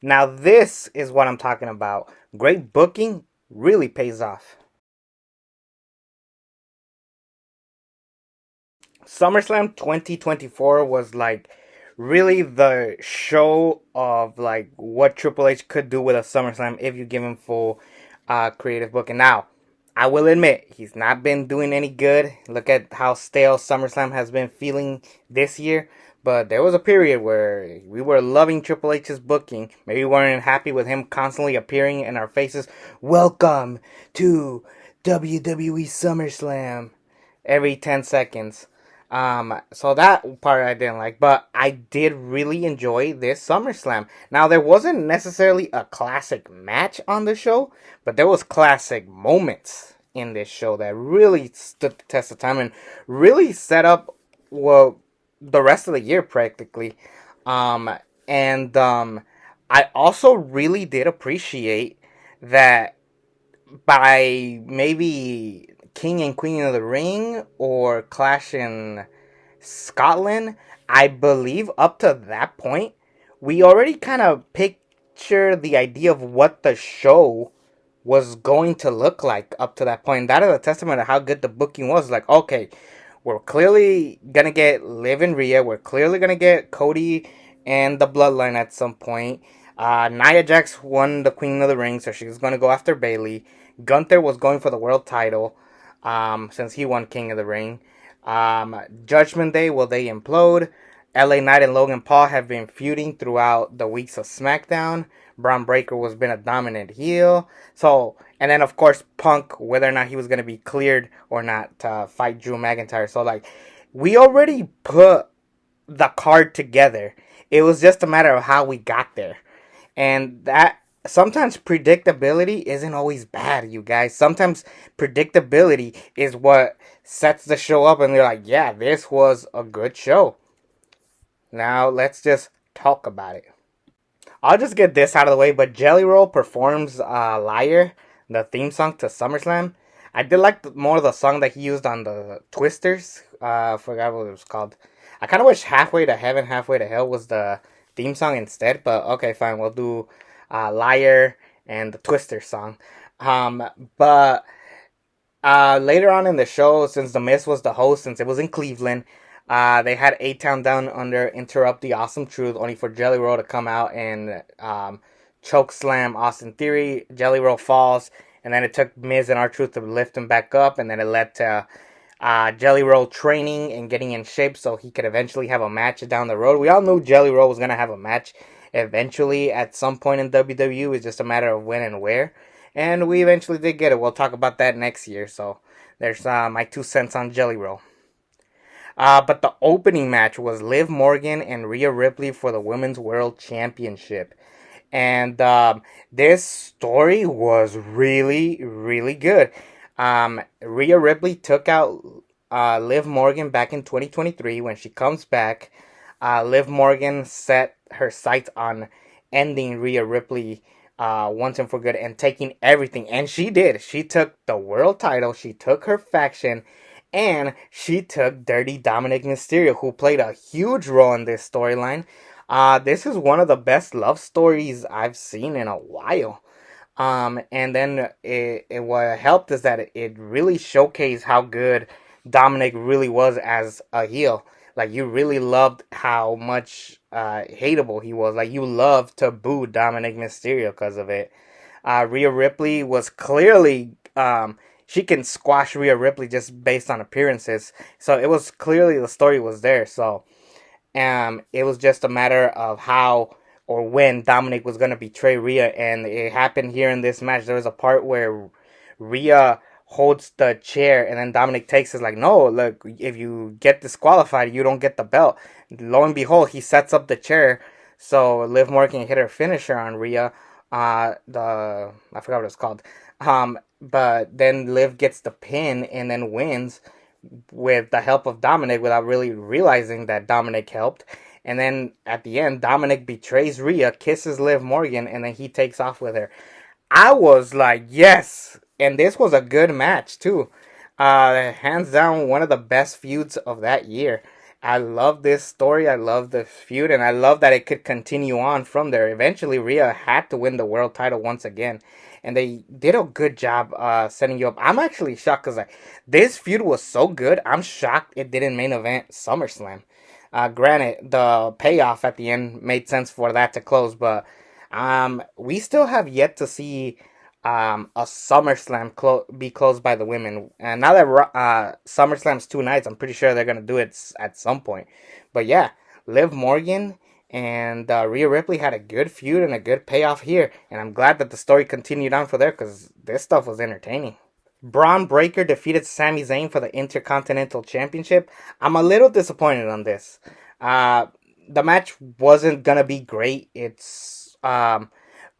Now, this is what I'm talking about. Great booking really pays off. SummerSlam 2024 was like really the show of like what Triple H could do with a SummerSlam if you give him full creative booking. Now, I will admit he's not been doing any good. Look at how stale SummerSlam has been feeling this year. But there was a period where we were loving Triple H's booking. Maybe we weren't happy with him constantly appearing in our faces. Welcome to WWE SummerSlam every 10 seconds. So that part I didn't like, but I did really enjoy this SummerSlam. Now there wasn't necessarily a classic match on the show, but there was classic moments in this show that really stood the test of time and really set up well the rest of the year practically. Um, and I also really did appreciate that by maybe King and Queen of the Ring or Clash in Scotland, I believe up to that point, we already kind of picture the idea of what the show was going to look like up to that point. That is a testament of how good the booking was. Like, okay, we're clearly gonna get Liv and Rhea. We're clearly gonna get Cody and the Bloodline at some point. Nia Jax won the Queen of the Ring, so she's gonna go after Bayley. Gunther was going for the world title, since he won King of the Ring. Judgment Day, will they implode? LA Knight and Logan Paul have been feuding throughout the weeks of SmackDown. Braun Breaker was been a dominant heel. So, and then of course Punk, whether or not he was going to be cleared or not to fight Drew McIntyre. So like, we already put the card together. It was just a matter of how we got there. And that sometimes predictability isn't always bad, you guys. Sometimes predictability is what sets the show up and they're like, yeah, this was a good show. Now let's just talk about it. I'll just get this out of the way, but Jelly Roll performs Liar, the theme song to SummerSlam. I did like more of the song that he used on the Twisters. I forgot what it was called. I kind of wish Halfway to Heaven, Halfway to Hell was the theme song instead, but okay, fine. We'll do Liar and the Twister song. Um, but later on in the show, since The Miz was the host, since it was in Cleveland, they had A-Town Down Under interrupt the Awesome Truth, only for Jelly Roll to come out and choke slam Austin Theory. Jelly Roll falls, and then it took Miz and R-Truth to lift him back up, and then it led to Jelly Roll training and getting in shape so he could eventually have a match down the road. We all knew Jelly Roll was going to have a match eventually at some point in WWE. It's just a matter of when and where. And we eventually did get it. We'll talk about that next year. So there's my 2 cents on Jelly Roll. But the opening match was Liv Morgan and Rhea Ripley for the Women's World Championship. And this story was really, really good. Rhea Ripley took out Liv Morgan back in 2023. When she comes back, Liv Morgan set her sights on ending Rhea Ripley once and for good and taking everything. And she did. She took the world title, she took her faction, and she took Dirty Dominik Mysterio, who played a huge role in this storyline. This is one of the best love stories I've seen in a while. And then what helped is that it really showcased how good Dominik really was as a heel. Like, you really loved how much hateable he was. Like, you loved to boo Dominik Mysterio because of it. Rhea Ripley was clearly she can squash Rhea Ripley just based on appearances. So it was clearly the story was there. So it was just a matter of how or when Dominik was going to betray Rhea, and it happened here in this match. There was a part where Rhea holds the chair, and then Dominik takes it like, no, look, if you get disqualified, you don't get the belt. Lo and behold, he sets up the chair so Liv Morgan can hit her finisher on Rhea. I forgot what it's called. But then Liv gets the pin and then wins with the help of Dominik without really realizing that Dominik helped. And then at the end, Dominik betrays Rhea, kisses Liv Morgan, and then he takes off with her. I was like, yes! And this was a good match, too. Hands down, one of the best feuds of that year. I love this story. I love the feud, and I love that it could continue on from there. Eventually, Rhea had to win the world title once again, and they did a good job setting you up. I'm actually shocked because like this feud was so good. I'm shocked it didn't main event SummerSlam. Granted, the payoff at the end made sense for that to close, but we still have yet to see a SummerSlam be closed by the women. And now that SummerSlam's 2 nights, I'm pretty sure they're gonna do it at some point. But yeah, Liv Morgan and Rhea Ripley had a good feud and a good payoff here, and I'm glad that the story continued on for there because this stuff was entertaining. Braun Breaker defeated Sami Zayn for the Intercontinental Championship. I'm a little disappointed on this. Uh, the match wasn't gonna be great.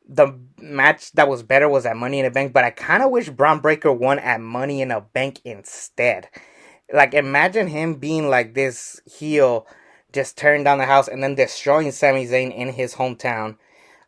The match that was better was at Money in the Bank, but I kind of wish Braun Breaker won at Money in a Bank instead. Like, imagine him being like this heel, just tearing down the house and then destroying Sami Zayn in his hometown,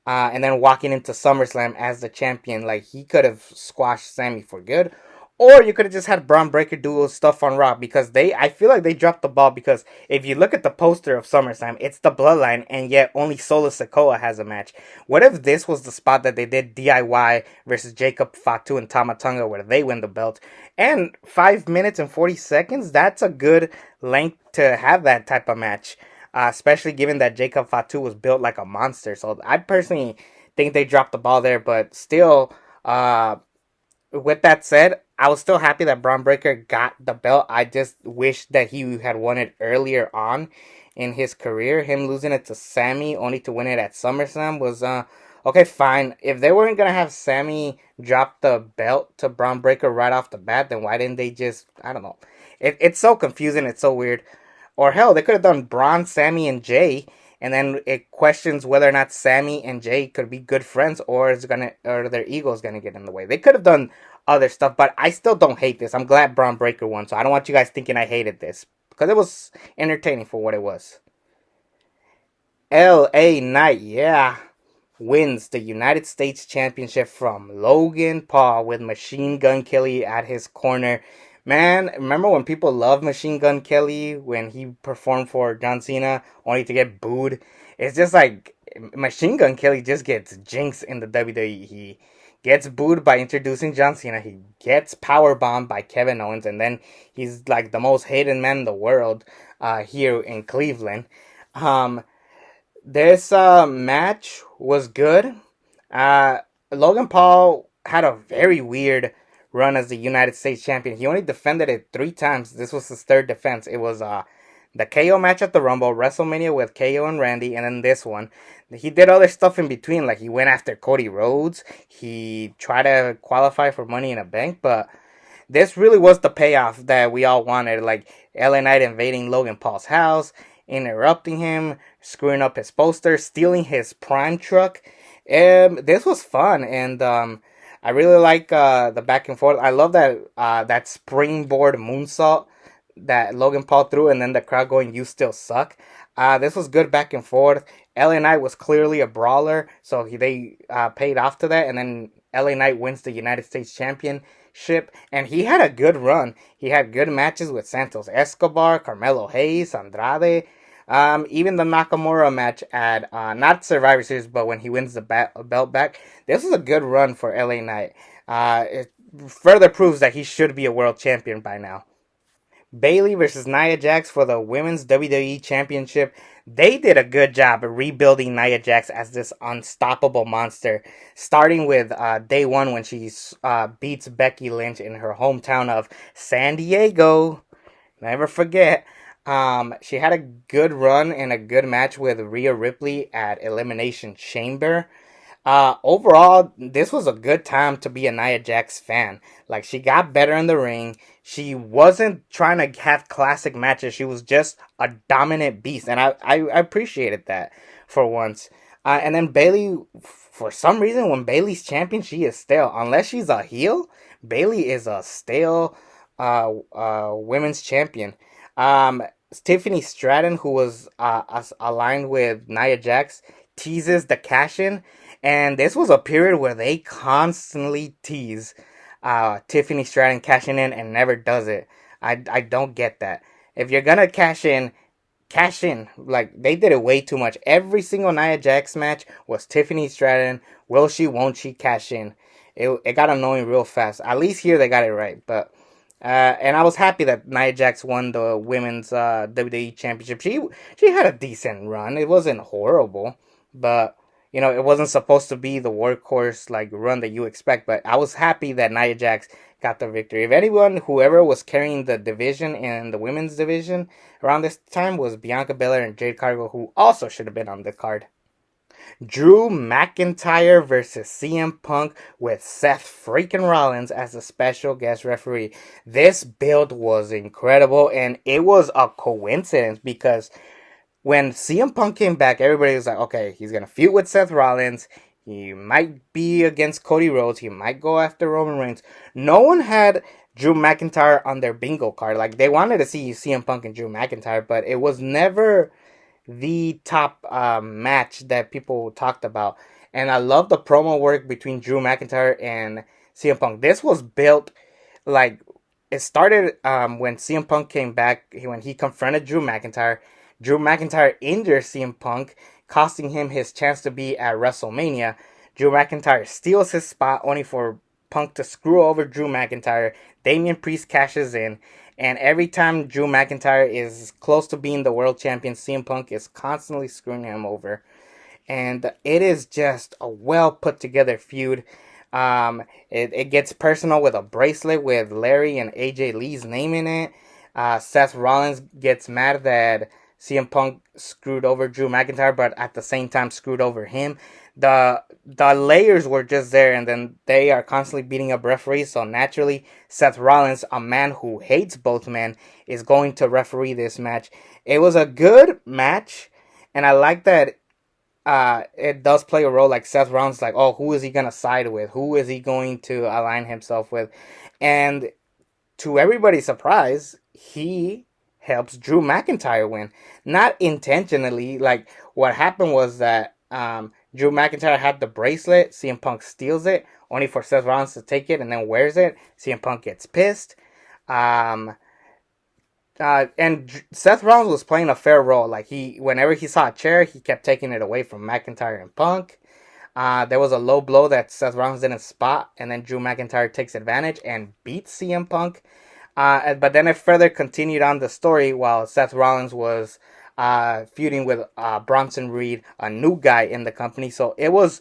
and then walking into SummerSlam as the champion. Like, he could have squashed Sammy for good. Or you could have just had Braun Breaker do stuff on Raw because I feel like they dropped the ball because if you look at the poster of SummerSlam, it's the Bloodline and yet only Solo Sikoa has a match. What if this was the spot that they did DIY versus Jacob Fatu and Tama Tonga where they win the belt? And 5 minutes and 40 seconds, that's a good length to have that type of match. Especially given that Jacob Fatu was built like a monster. So I personally think they dropped the ball there, but still, with that said, I was still happy that Braun Breaker got the belt. I just wish that he had won it earlier on in his career. Him losing it to Sammy only to win it at SummerSlam was okay, fine. If they weren't gonna have Sammy drop the belt to Braun Breaker right off the bat, then why didn't they just, I don't know. It's so confusing, it's so weird. Or hell, they could have done Braun, Sammy, and Jay, and then it questions whether or not Sammy and Jay could be good friends, or their ego's gonna get in the way. They could have done other stuff, but I still don't hate this. I'm glad Braun Breaker won, so I don't want you guys thinking I hated this because it was entertaining for what it was. L.A. Knight, yeah, wins the United States Championship from Logan Paul with Machine Gun Kelly at his corner. Man, remember when people loved Machine Gun Kelly when he performed for John Cena only to get booed? It's just like Machine Gun Kelly just gets jinxed in the WWE. He gets booed by introducing John Cena. He gets powerbombed by Kevin Owens, and then he's like the most hated man in the world here in Cleveland. Um, this match was good. Uh, Logan Paul had a very weird run as the United States champion. He only defended it 3 times. This was his third defense. It was the KO match at the Rumble, WrestleMania with KO and Randy, and then this one. He did other stuff in between, like he went after Cody Rhodes. He tried to qualify for Money in a Bank, but this really was the payoff that we all wanted. Like LA Knight invading Logan Paul's house, interrupting him, screwing up his poster, stealing his prime truck. This was fun, and I really like the back and forth. I love that springboard moonsault that Logan Paul threw, and then the crowd going, "You still suck." This was good back and forth. LA Knight was clearly a brawler, so they paid off to that, and then LA Knight wins the United States Championship, and he had a good run. He had good matches with Santos Escobar, Carmelo Hayes, Andrade, even the Nakamura match at not Survivor Series, but when he wins the belt back. This was a good run for LA Knight. It further proves that he should be a world champion by now. Bayley versus Nia Jax for the Women's WWE Championship. They did a good job of rebuilding Nia Jax as this unstoppable monster, starting with day one when she beats Becky Lynch in her hometown of San Diego. Never forget. She had a good run and a good match with Rhea Ripley at Elimination Chamber. Overall, this was a good time to be a Nia Jax fan. Like, she got better in the ring. She wasn't trying to have classic matches. She was just a dominant beast. And I appreciated that for once. And then Bayley, for some reason, when Bayley's champion, she is stale. Unless she's a heel, Bayley is a stale women's champion. Tiffany Stratton, who was aligned with Nia Jax, teases the cash-in. And this was a period where they constantly tease Tiffany Stratton cashing in and never does it. I don't get that. If you're gonna cash in, cash in. Like, they did it way too much. Every single Nia Jax match was Tiffany Stratton. Will she, won't she cash in? It got annoying real fast. At least here they got it right. But and I was happy that Nia Jax won the women's WWE Championship. She had a decent run. It wasn't horrible, but it wasn't supposed to be the workhorse like run that you expect. But I was happy that Nia Jax got the victory. If anyone, whoever was carrying the division in the women's division around this time was Bianca Belair and Jade Cargill, who also should have been on the card. Drew McIntyre versus CM Punk with Seth freaking Rollins as a special guest referee. This build was incredible, and it was a coincidence because when CM Punk came back, everybody was like, okay, he's going to feud with Seth Rollins. He might be against Cody Rhodes. He might go after Roman Reigns. No one had Drew McIntyre on their bingo card. Like, they wanted to see CM Punk and Drew McIntyre, but it was never the top match that people talked about. And I love the promo work between Drew McIntyre and CM Punk. This was built like it started when CM Punk came back, when he confronted Drew McIntyre. Drew McIntyre injured CM Punk, costing him his chance to be at WrestleMania. Drew McIntyre steals his spot only for Punk to screw over Drew McIntyre. Damian Priest cashes in. And every time Drew McIntyre is close to being the world champion, CM Punk is constantly screwing him over. And it is just a well put together feud. It gets personal with a bracelet with Larry and AJ Lee's name in it. Seth Rollins gets mad that CM Punk screwed over Drew McIntyre, but at the same time screwed over him. The layers were just there, and then they are constantly beating up referees, so naturally Seth Rollins, a man who hates both men, is going to referee this match. It was a good match, and I like that it does play a role. Like, Seth Rollins, like, oh, who is he gonna side with? Who is he going to align himself with? And to everybody's surprise, he helps Drew McIntyre win. Not intentionally. Like, what happened was that Drew McIntyre had the bracelet. CM Punk steals it, only for Seth Rollins to take it and then wears it. CM Punk gets pissed. And Seth Rollins was playing a fair role. Like, whenever he saw a chair, he kept taking it away from McIntyre and Punk. There was a low blow that Seth Rollins didn't spot, and then Drew McIntyre takes advantage and beats CM Punk. But then it further continued on the story while Seth Rollins was feuding with Bronson Reed, a new guy in the company. So it was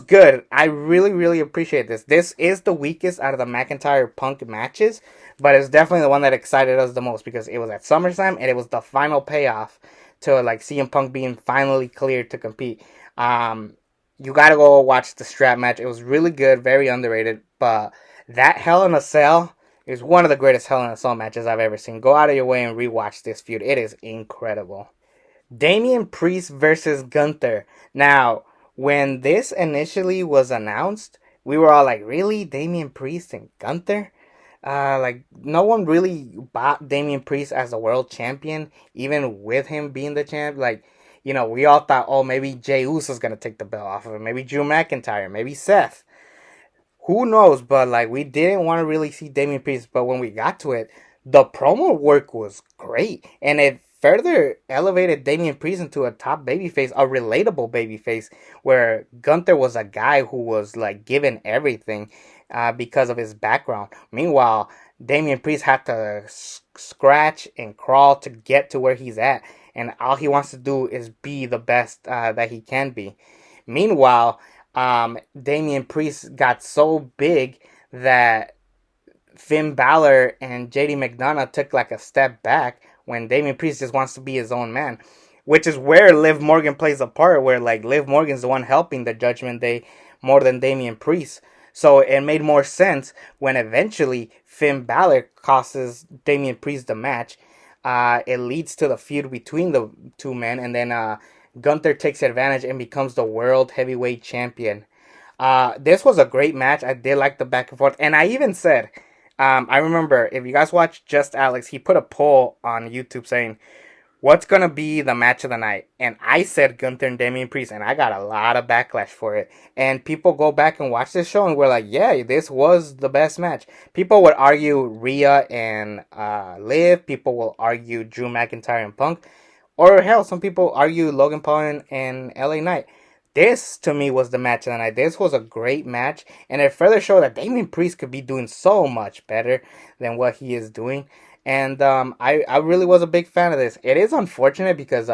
good. I really, really appreciate this. This is the weakest out of the McIntyre Punk matches, but it's definitely the one that excited us the most because it was at SummerSlam and it was the final payoff to like CM Punk being finally cleared to compete. You gotta go watch the strap match. It was really good, very underrated. But that Hell in a Cell is one of the greatest Hell in a Cell matches I've ever seen. Go out of your way and rewatch this feud. It is incredible. Damian Priest versus Gunther. Now, when this initially was announced, we were all like, really? Damian Priest and Gunther? Like, no one really bought Damian Priest as a world champion, even with him being the champ. Like, we all thought, oh, maybe Jey Uso's going to take the belt off of him. Maybe Drew McIntyre. Maybe Seth. Who knows? But, like, we didn't want to really see Damian Priest. But when we got to it, the promo work was great. And it further elevated Damian Priest into a top babyface, a relatable babyface, where Gunther was a guy who was, like, given everything because of his background. Meanwhile, Damian Priest had to scratch and crawl to get to where he's at. And all he wants to do is be the best that he can be. Meanwhile, Damian Priest got so big that Finn Balor and JD McDonough took like a step back when Damian Priest just wants to be his own man. Which is where Liv Morgan plays a part, where like Liv Morgan's the one helping the Judgment Day more than Damian Priest. So it made more sense when eventually Finn Balor costs Damian Priest the match. It leads to the feud between the two men, and then Gunther takes advantage and becomes the world heavyweight champion. This was a great match. I did like the back and forth, and I even said, I remember if you guys watch Just Alex, he put a poll on YouTube saying, what's gonna be the match of the night? And I said Gunther and Damian Priest, and I got a lot of backlash for it. And people go back and watch this show, and we're like, yeah, this was the best match. People would argue Rhea and Liv. People will argue Drew McIntyre and Punk. Or hell, some people argue Logan Paul and LA Knight. This to me was the match of the night. This was a great match, and it further showed that Damian Priest could be doing so much better than what he is doing. And I really was a big fan of this. It is unfortunate because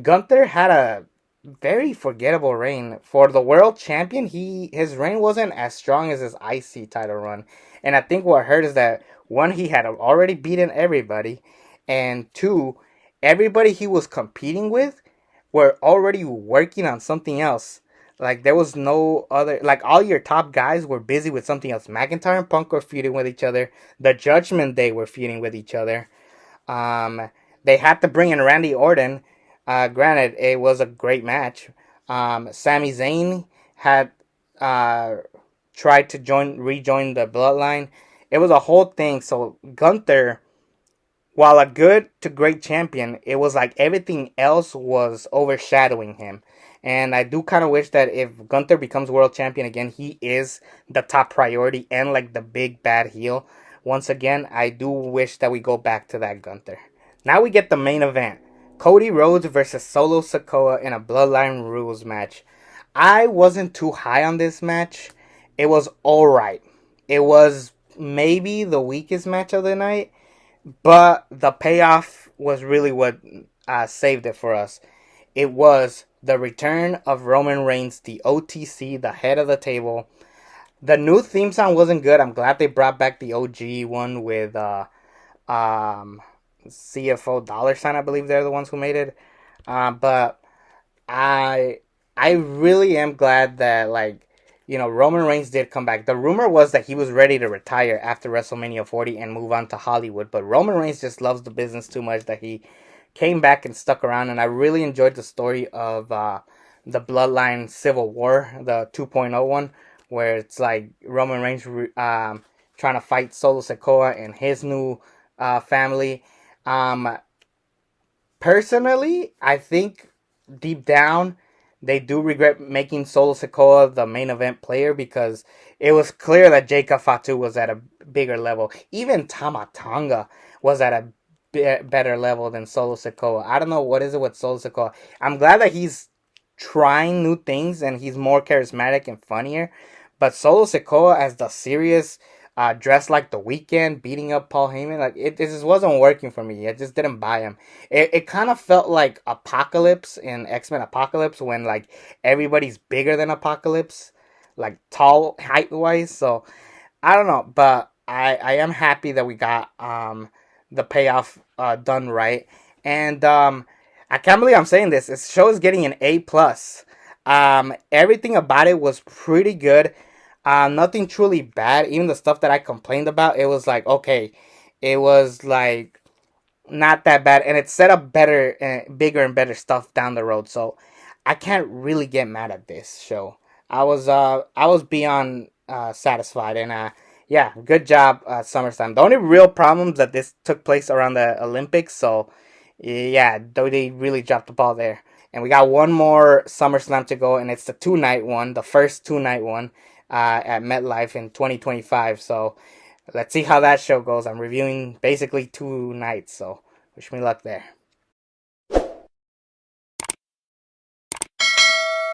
Gunther had a very forgettable reign for the world champion. His reign wasn't as strong as his IC title run, and I think what hurt is that one, he had already beaten everybody, and two, everybody he was competing with were already working on something else. Like there was no other, like all your top guys were busy with something else. McIntyre and Punk were feuding with each other. The Judgment Day were feuding with each other. Um, they had to bring in Randy Orton. Granted, it was a great match. Sami Zayn had uh, tried to rejoin the Bloodline. It was a whole thing. So Gunther, while a good to great champion, it was like everything else was overshadowing him. And I do kind of wish that if Gunther becomes world champion again, he is the top priority and like the big bad heel. Once again, I do wish that we go back to that Gunther. Now we get the main event. Cody Rhodes versus Solo Sikoa in a Bloodline Rules match. I wasn't too high on this match. It was alright. It was maybe the weakest match of the night, but the payoff was really what saved it for us. It was the return of Roman Reigns, the OTC, the head of the table. The new theme song wasn't good. I'm glad they brought back the OG one with um, CFO Dollar Sign. I believe they're the ones who made it. But I I really am glad that Roman Reigns did come back. The rumor was that he was ready to retire after WrestleMania 40 and move on to Hollywood, but Roman Reigns just loves the business too much that he came back and stuck around. And I really enjoyed the story of the Bloodline Civil War, the 2.0 one, where it's like Roman Reigns trying to fight Solo Sikoa and his new family. Um, Personally, I think deep down they do regret making Solo Sikoa the main event player because it was clear that Jacob Fatu was at a bigger level. Even Tama Tonga was at a better level than Solo Sikoa. I don't know what is it with Solo Sikoa. I'm glad that he's trying new things and he's more charismatic and funnier. But Solo Sikoa as the serious, dressed like the Weeknd, beating up Paul Heyman, like it just wasn't working for me. I just didn't buy him. It kind of felt like Apocalypse in X-Men Apocalypse when like everybody's bigger than Apocalypse, like tall height wise. So I don't know, but I am happy that we got the payoff done right. And I can't believe I'm saying this. This show is getting an A plus. Everything about it was pretty good. Nothing truly bad. Even the stuff that I complained about, it was like okay, it was like not that bad, and it set up better, bigger and better stuff down the road. So I can't really get mad at this show. I was beyond satisfied, and yeah, good job, SummerSlam. The only real problem is that this took place around the Olympics, so yeah, though they really dropped the ball there. And we got one more SummerSlam to go, and it's the 2 night one, the first 2 night one at MetLife in 2025. So let's see how that show goes. I'm reviewing basically 2 nights, so wish me luck there.